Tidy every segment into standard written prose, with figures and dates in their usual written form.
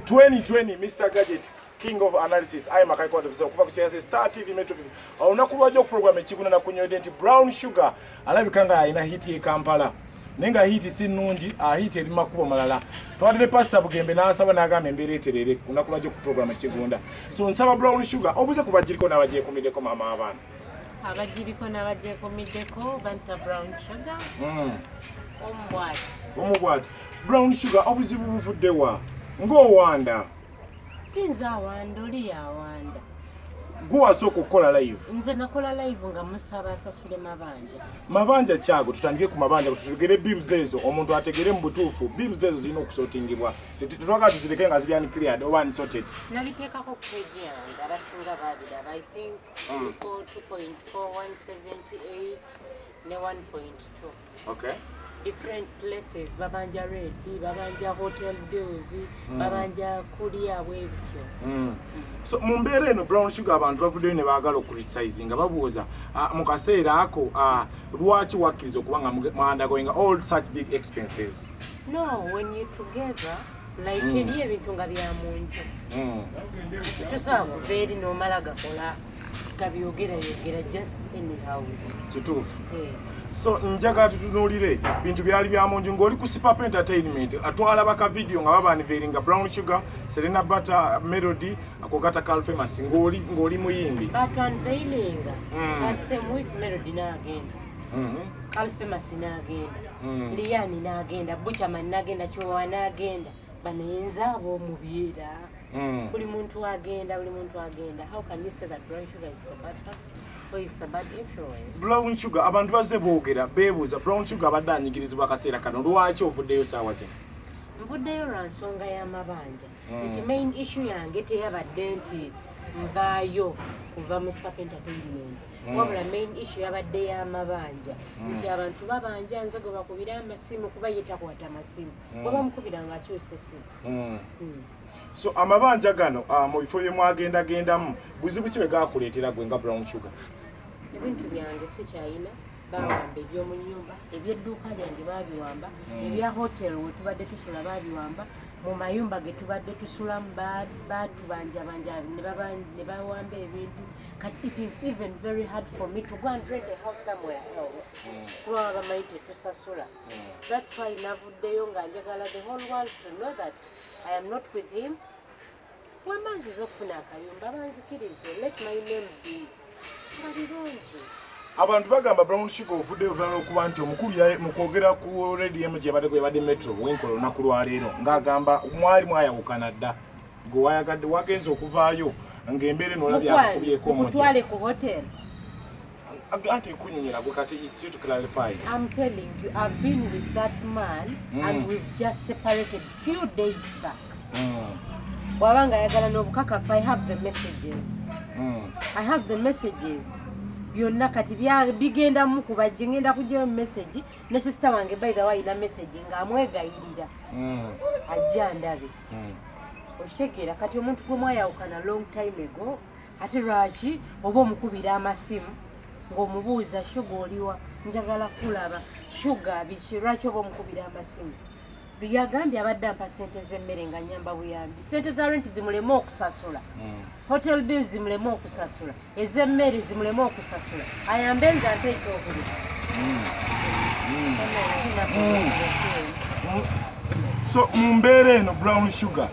2020 Mr. Gadget King of Analysis I am akaiko ndibisa kuva kucheza Star TV Metro TV unakubaje ku program ekiguna na kunyoide nti Brown Shuga alabikanga ina hit ye Kampala nenga hit si nungi hit eri makubo malala twadde pasta bugembe nasaba nagambe mbereterere unakubaje ku program ekigunda so nsaba Brown Shuga obuze kubajiriko nabaje kumideko mama abana abajiriko nabaje kumideko banta Brown Shuga omubwati Brown Shuga obuzibu buvuddewa ng'owanda sinza awanda oli awanda guwaso okukola live nze nakola live nga musaba asasule mabanja kyago tutandike ku mabanja tutugere bills ezo omuntu ategere mu butuufu bills ezo zino okusotingibwa tutwaka tuzireke nga ziri uncleared or unsorted nabiteekako ku page yange abasinga babiraba I think 2.4178 ne 1.2 okay different places babanja red babanja hotel bills babanja kulia webcho so mumbere no Brown Shuga abantu bavudde ne baagala okucriticize nga babuuza mu kaseera ako lwaki wakkiriza okubanga undergoing all such big expenses no when you together like eriye ebintu nga bya muntu tusaba very normal gakola kabiyogera just anyhow kituufu so njaga tutunulire bintu byali bya munju ngoli ku Sipapa Entertainment atwala baka video nga baba aniveringa Brown Shuga Serena Butter Melody akogata Carl Famous ngoli muyimbi but unveiling that same week Melody na agenda Carl Famous na agenda Liani na agenda Buchaman na agenda Chowa na agenda banenza abo mubiera buli muntu agenda how can you say that Brown Shuga is the bad person or is the bad influence Brown Shuga abantu baze boogera bebuza Brown Shuga abadde anyigirizibwa akaseera kano lwaki ovuddeyo saawa zino nvuddeyo lwa nsonga y'amabanja nti main issue yange teyabadde nti nvaayo kuva mu Sipapa Entertainment wabula main issue yabadde y'amabanja nti abantu babanja nze gwe bakubira amasimu kuba ye takwata amasimu bwe bamukubira ng'akyusa essimu so amabanja gano mu bifo bye mwagendagendamu buzibu ki bwe gakuleetera gwe nga Brown Shuga ebintu byange sikyayina bawamba eby'omu nnyumba ebyedduuka lyange babiwamba ebya hotel we tubadde tusula babiwamba mu mayumba ge tubadde tusulamu batubanjabanja ne bawamba ebintu kati it is even very hard for me to go and rent a house somewhere else kuba bamanyi tetusasula that's why navuddeyo nga njagala the whole world to know that I am not with him wamanziza okufuna akayumba banzikirize let my name be balirungi abantu bagamba Brown Shuga ovuddeyo oluvanyuma okuba nti omukulu mu kwogera ku radio gye yabadde Metro Winkle olunaku lwaleero ng'agamba mwali mwayawukana dda gwe wayagadde wagenza okuvaayo ng'embeera eno olabye akukubyeko omutwale ku hotel anti kunyinyira gwe kati it's you to clarify I'm telling you I've been with that man and we've just separated few days back wabanga yagala n'obukakafu I have the messages byonna kati bigenda mu kubajje ngenda kujja message ne sister wange by the way ina message ng'amwegayirira ajja ndabe oshekera kati omuntu gwe mwayawukana long time ago ate lwaki oba omukubira amasimu ng'omubuuza Shuga oliwa njagala kulaba Shuga biki lwaki oba omukubira amasimu yagambye abadde ampa sente z'emmere nga nyamba buyambi sente za rent zimulemu okusasula hotel bills zimulemu okusasula ez'emmere zimulemu okusasula ayambe nze ampe ekyokulya so mumbeera eno Brown Shuga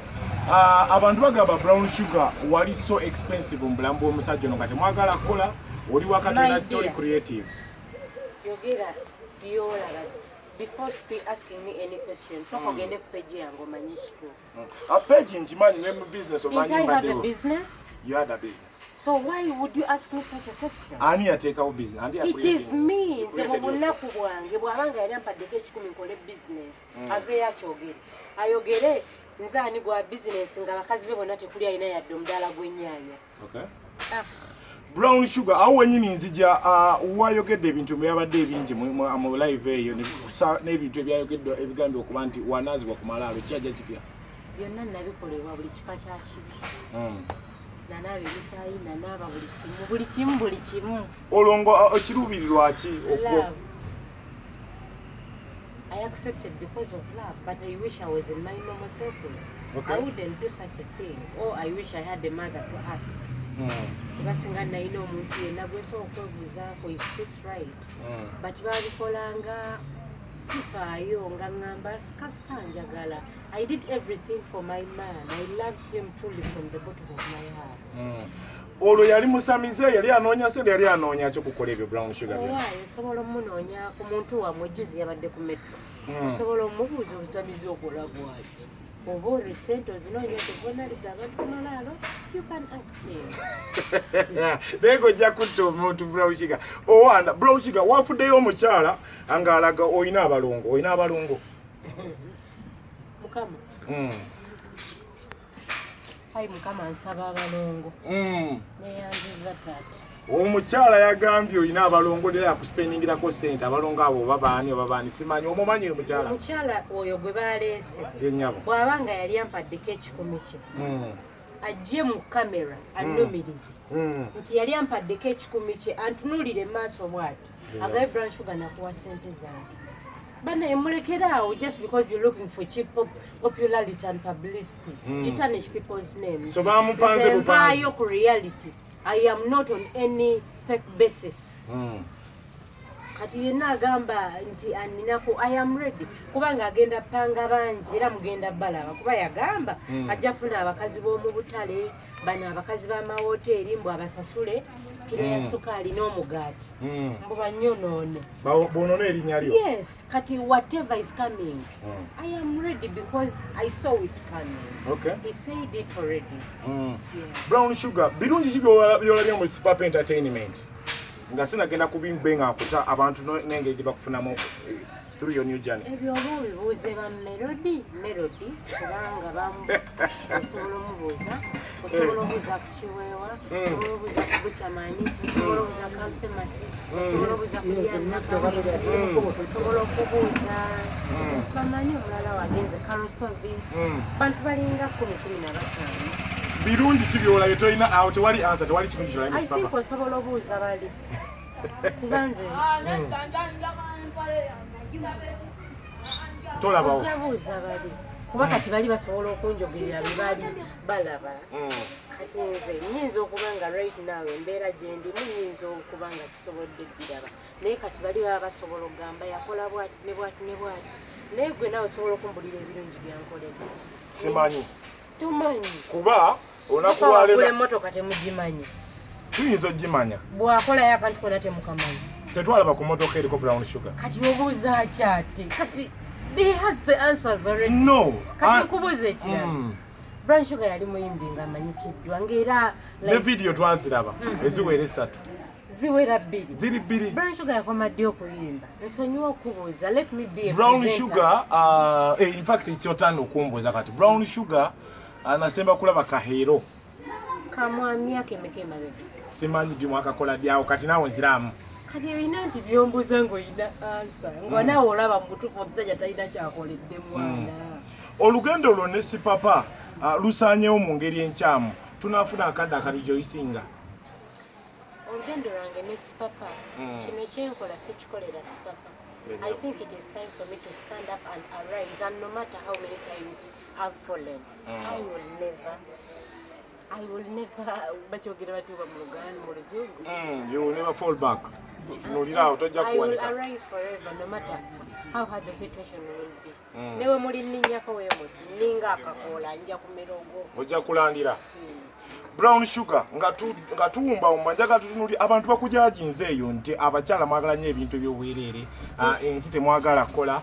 abantu bagamba Brown Shuga wali so expensive mu bulamu bw'omusajja ono nga temwagala kukola oli wakati na toli creative yogera byolaba before asking me any question so kogende ku page yange omanye ekituufu a page nkimanyi ne mu business omanyi mbaddewo. Did I have a business? You had a business. So why would you ask me such a question? Ani yateekawo business? It is me. Nze mu bunaku bwange bw'abanga yali ampaddeko ekikumi nkole business aveeyo akyogere ayogere nze ani gwa business nga bakazi be bonna tekuli alina yadde omudaala gw'ennyaanya. Brown Shuga awo wenyini nzija wayogedde ebintu byabadde ebingi mu live eyo n'ebintu ebyayogeddwa ebigambye okuba nti wanaazibwa ku malaalo kyajja kitya byonna nabikolebwa buli kika kya kibi nanaaba ebisaayi nanaaba buli kimu olwo ngo kiruubirirwa ki I accepted because of love, but I wish I was in my normal senses. Okay. I wouldn't do such a thing. Or I wish I had a mother to ask. Basinga naina omuntu yenna gwesobola okwebuuzaako, is this right? But babikolanga sifaayo nga ngamba kasita njagala. I did everything for my man. I loved him truly from the bottom of my heart. Olwo yali musamize, yali anoonya sente, yali anoonya kyo kukola ebyo Brown Sugar byo. Waayo osobola omunoonya ku muntu wamwe juzi yabadde ku metro. Osobola omubuuza obusamize okola bwaki. Oba orisente ozinoonya tubonaliza abantu kumalaalo, you can ask him. Naye gojja kutta omuntu Brown Sugar. Owanda Brown Sugar wafuddeyo omukyala nga alaga oyina abalongo. Mukama. Hai Mukama nsaba abalongo. Neyanziza taata. Omukyala yagambye oyina abalongo dera akuspendingirako sente abalongo abo babaani simanyi omumanyi omukyala. Omukyala oyo gwe baleese. Yennyabo. Bw'abanga yali ampaddeko ekikumi kye. Ajje mu kamera annumirize. Nti yali ampaddeko ekikumi kye antunuulire maaso bw'ati. Agabe Brown Sugar nakuwa sente zange. Bana emulekeraawo just because you're looking for cheap popularity and publicity. You tarnish people's names. So bamupanze bupanze. Ku reality. I am not on any fake basis. Kati yenna agamba nti aninako I am ready. Kubanga agenda panga bangi era mugenda balaba. Kuba yagamba ajja funa abakazi b'omu butale, bana abakazi b'amahoteri mbu abasasule kino ya sukaali n'omugaati. Mbu banyonoone. Bonoone erinnya lyo. Yes, kati whatever is coming, I am ready because I saw it coming. Okay. He said it already. Yeah. Brown Sugar, birungi ki byolabye mu Sipapa Entertainment? Nga sinagenda kubimbenga akuta abantu n'engeri gye bakufunamu through your new journey. Ebyo oba obibuuze ba melody kubanga bamu osobola omubuuza osobola obuuza ku kiweewa osobola obuuza ku bukyamaanyi osobola obuuza ku famasi osobola obuuza ku lyannakawesi osobola okubuuza bamanyi omulala wagenze karosovi bantu balinga 10-15. Birungi ki byolabye tolina awo tewali answer tewali kimu kyolabye mu I Sipapa. think osobola obuuza bali kubanze Tolabawo. Ojabuuza bali kuba kati bali basobola okunjogera bye bali balaba. Kati nze nyinza okuba nga right now embeera gye ndimu nyinza okuba nga sisobodde biraba naye kati bali baba basobola okugamba yakola bwati ne bwati ne bwati naye gwe nawe osobola okumbulira ebirungi byankoledde. Simanyi. Tumanyi. Kuba onakuwaleba emmotoka temugimanyi. tuyinza ogimanya. Bw'akolayo akantu konna temukamanyi. Tetwalaba ku mmotoka eriko Brown Sugar. Kati obuuza akyate. Kati he has the answers already. No. Kati nkubuuza ekirala. Brown Sugar yali muyimbi ng'amanyikiddwa ng'era ne video twaziraba eziwera 3. Ziwera 2. Ziri 2. Brown Sugar yakoma ddi okuyimba. Nsonyiwa okubuuza. Let me be a Brown presenter. Sugar in fact it's your turn okumbuuza kati. Brown Sugar anasemba kulaba kahero. Kamwami akemeke mabega. Simanyi ddi mwakakola dyawo kati naawe nziramu. Kati olina nti byombuuza ng'olina ansa. Nga naawe olaba mu butuufu omusajja talina kyakoledde mwana. Olugendo lwo ne Sipapa lusaanyewo mu ngeri enkyamu. Tunaafuna akadde akalijoyisinga. Olugendo lwange ne Sipapa kino ekyenkola sikikolera Sipapa. I think it is time for me to stand up and arise, and no matter how many times I've fallen, I will never bachogera batuba mu Luganda mu Luzungu. You will never fall back. Tunulira tojja I will kuwanika. arise forever no matter how hard the situation will be. Newe muli nnyako wemuti ninga akakoola nja ku mirongo. Ojja kulandira. Brown Sugar nga tuwumba umanja tutunuli abantu bakujajinze eyo nti abakyala mwagala nnyo ebintu by'obwereere ensi temwagala kola.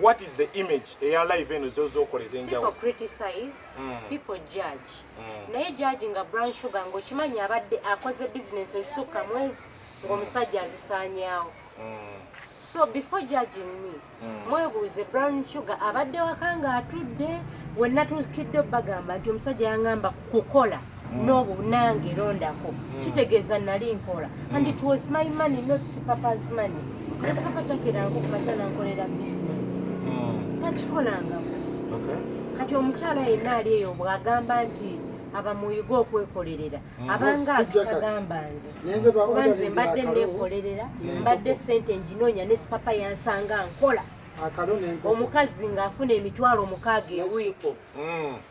What is the image eya live eno zozokoleza enjawulo? People criticize, people judge. Naye judge nga Brown Sugar ng'okimanyi abadde akoze business ezisukka mwezi ng'omusajja azisaanyaawo. So before judging me, mwebuuze Brown Sugar abadde waka ng'atudde wenna tukidde bagamba nti omusajja yangamba kukola n'obu nange londako kitegeeza nali nkola. And it was my money, not Sipapa's money. Because Sipapa takeranga okumakya nankolera business. Takikolangako. Kati omukyala yenna ali eyo bw'agamba nti abamuyiga okwekolerera abanga akitagamba nze kuba nze mbadde neekolerera mbadde sente nginoonya ne Sipapa yansanga nkola omukazi ng'afuna emitwalo 6 a week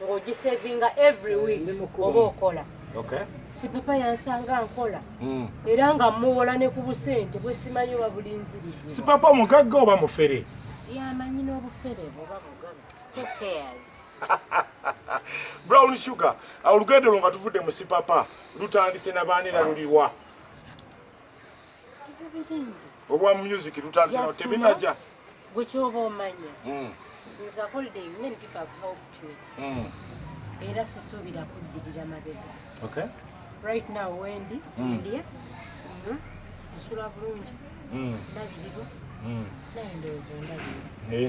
ng'ogisevinga every week oba okola Sipapa yansanga nkola era nga muwola ne ku busente bwe simanyi wa bulinzirizi Sipapa omugagga oba mufere yamanyi n'obufere oba bugagga who cares Brown Shuga olugendo nga tuvudde mu Sipapa lutandise nabaanira luliwa obwa music lutandise na tebinaja gwe kyoba omanya nza holiday many people have helped me era sisuubira kuddirira mabega right now wendi ndya nsula bulungi ndabirirwa naye ndowooza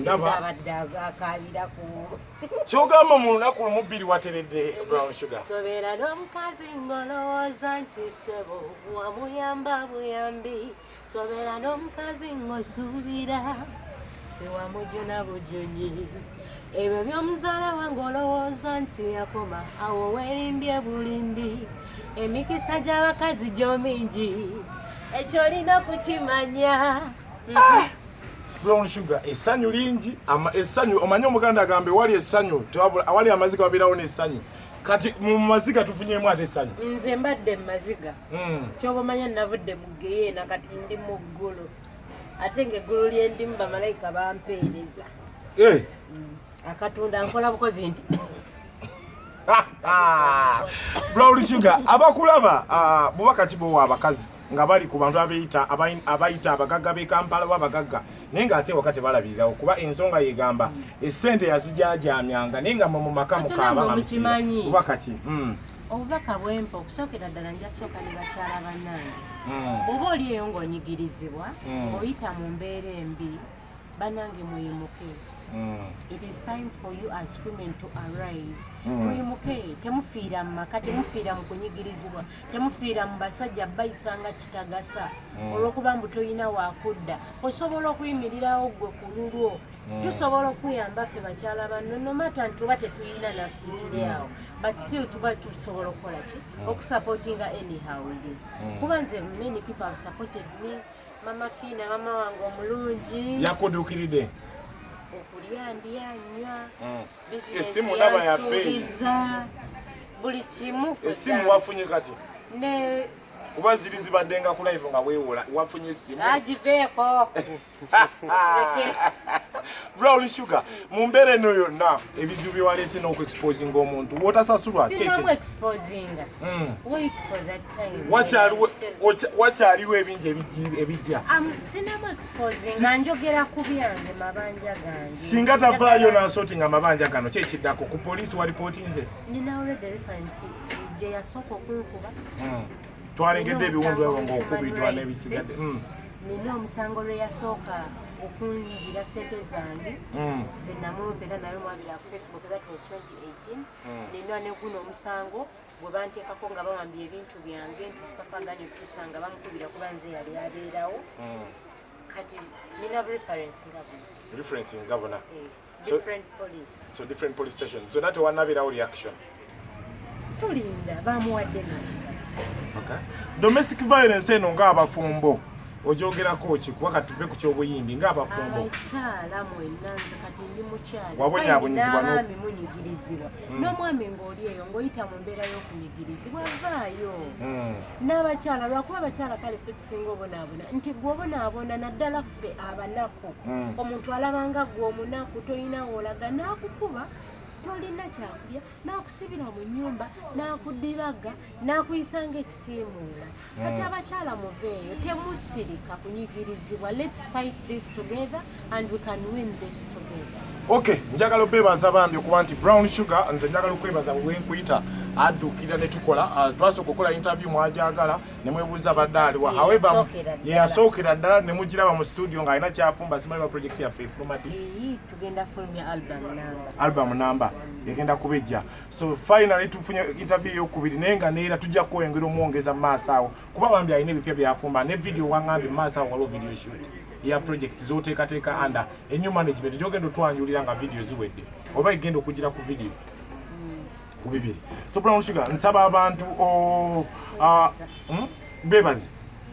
ndabira abadde akaabira ku kyogamba mu lunaku lumu wateredde Brown Shuga tobeera n'omukazi ng'olowooza nti ssebo wamuyamba buyambi tobeera n'omukazi ng'osuubira tiwamujuna bujonyi ebyo by'omuzaala wange olowooza nti yakoma awo weerimbye bulimbi emikisa gy'abakazi gyomingi ekyo olina okukimanya Brown Shuga essanyu lingi essanyu omanyi omuganda agambe wali essanyu wali amaziga wabeerawo n'essanyu kati mu maziga tufunyemu ate essanyu nze mbadde mu maziga kyoba omanya navudde mu geyeena kati ndi mu ggulu ate ng'eggulu lyendimu bamalayika bampeereza akatunda nkola bukozi nti Brown Shuga abakulaba bubaka kibowa abakazi nga bali ku bantu abayita abagagga b'e Kampala b'abagagga naye ng'ate wakati balabirirawo kuba ensonga yegamba essente yazijajamyanga naye nga mu maka mukaaba bubaka ki obubaka bwempa okusookera ddala njasooka ne bakyala bannange oba oli eyo ng'onyigirizibwa oyita mu mbeera embi bannange muyimuke It is time for you as women to arise. Muyimuke, temufiira mu maka, temufiira mu kunyigirizibwa, temufiira mu basajja bayisanga kitagasa. Olw'okuba mbu toyina wakudda, osobola okuyimirirawo gwe ku lulwo. Tusobola okuyamba ffe bakyala banno no matter ntuba tetuyina naffe awo, but still tuba tusobola okukola ki okusupportinga anyhow. Kuba nze many people have supported me. Mama Fina, mama wange omulungi yakuduukiridde okulya ndiyanywa esimu ndaba ya pay buli kimu esimu wafunye kati ne kuba ziri zibadde nga ku live nga weewola wafunye esimu agiveeko Brown Shuga mu mbeera eno yonna ebizibu bye waleese n'okuexposinga omuntu w'otasasulwa wakyaliwo ebingi ebijja njogera ku byange mabanja gange singa tavaayo n'asootinga amabanja gano kyekiddako ku poliisi walipootinze ninawo reference gye yasooka okunkuba twalengedde ebiwundu ebyo ng'okubiddwa n'ebisigadde nina omusango lwe yasooka okunjira sente zange ze namulumpa era nayo mwabira ku Facebook, that was 2018. Nina ne guno omusango gwe banteekako nga bawambye ebintu byange nti Sipapa aganye okusasula nga bamukubira kuba nze yali abeerawo kati nina reference nga bona different police, so different police station zonna tewanabeerawo reaction tulinda bamuwadde nansa. Domestic violence eno ng'abafumbo ojogerako ki kuba katuve ku kyobuyimbi ng'abafumbo abakyala mwenna nze kati ndi mukyala wabonyaabonyezibwa n'abaami munyigirizibwa n'omwami ng'oli eyo ng'oyita mu mbeera y'okunyigirizibwa vaayo n'abakyala lwakuba abakyala kale ffe tusinga obonaabona nti gwe obonaabona naddala ffe abanaku omuntu alabanga gwe omunaku toyina woolaga n'akukuba tolina kyakulya n'akusibira mu nnyumba n'akuddibaga n'akuyisanga ekisiimuula kati abakyala muveeyo temusirika kunyigirizibwa. Let's fight this together and we can win this together. Okay, njagala obeebaza bambi okuba nti Brown Shuga nze njagala okwebaza bwe nkuyita addukira ne tukola twasooka okukola interview mwajagala ne mwebuuza badde aliwa however yasookera ddala ne mugiraba mu studio ng'alina kyafumba simanyi ba project yaffe efulumadi tugenda fulumya album number egenda kubejja so finally tufunye interview y'okubiri naye nga neera tujja kwongera omwongeza mu maaso awo kuba bambi alina ebipya byafumba ne video waŋŋambye mu maaso awo waliwo video shoot ya projects z'oteekateeka under a new management gy'ogenda otwanjulira nga video ziwedde oba egenda okugira ku video ku bibiri. So Brown Shuga nsaba abantu beebaze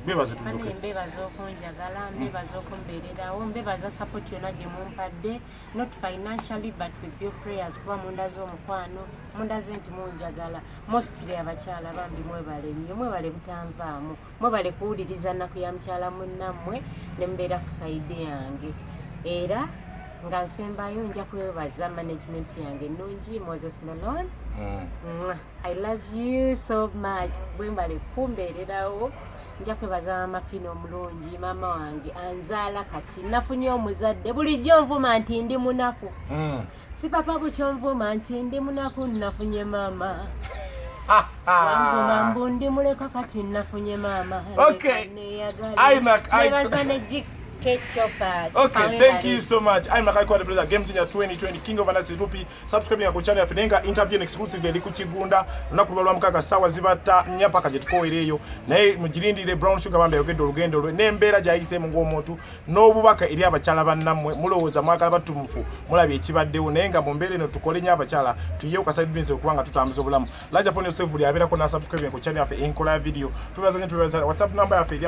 bebaza tubuke mbebaza okunjagala mbebaza okumbeererawo mbebaza support yonna gye mumpadde not financially but with your prayers kuba mundaze omukwano mundaze nti munjagala mostly abakyala bambi mwebale nnyo mwebale butanvaamu mwebale kuwuliriza nnaku ya mukyala munnammwe ne mbeera ku saidi yange era nga nsembayo nja kwebaza management yange ennungi Moses Melon. I love you so much bwembale kumbeererawo nja kwebaza mama Fino omulungi mama wange anzaala kati nafunye omuzadde bulijjo nvuma nti ndi munaku Sipapa bukyo nvuma nti ndi munaku nafunye mama Wangu ndi muleka kati nafunye mama. Okay. Nebaza ne Okay, thank you so much. I'm Makai Kwade Brother Game Changer 2020 King of Analysis Rupi. Subscribe ku channel yafe interview exclusive eli ku Kigunda. Nakubalwa mukaka sawa zibata nyapa kajetiko ereyo. Naye mujirindire Brown Shuga bambe yogedde olugendo lwe nembera jayise mu ngomuntu n'obubaka eri abakyala bannammwe mulowooza mwagala batumufu mulabye ekibaddewo naye nga mu mbeera eno tukole nya abakyala tuye ku side business okubanga tutambuza obulamu. Laja pone yourself li abera ko na subscribe ku channel yafe enkola video. Tubaza WhatsApp number yafe eri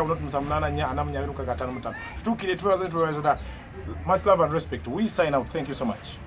0784 Much love and respect. We sign out. Thank you so much.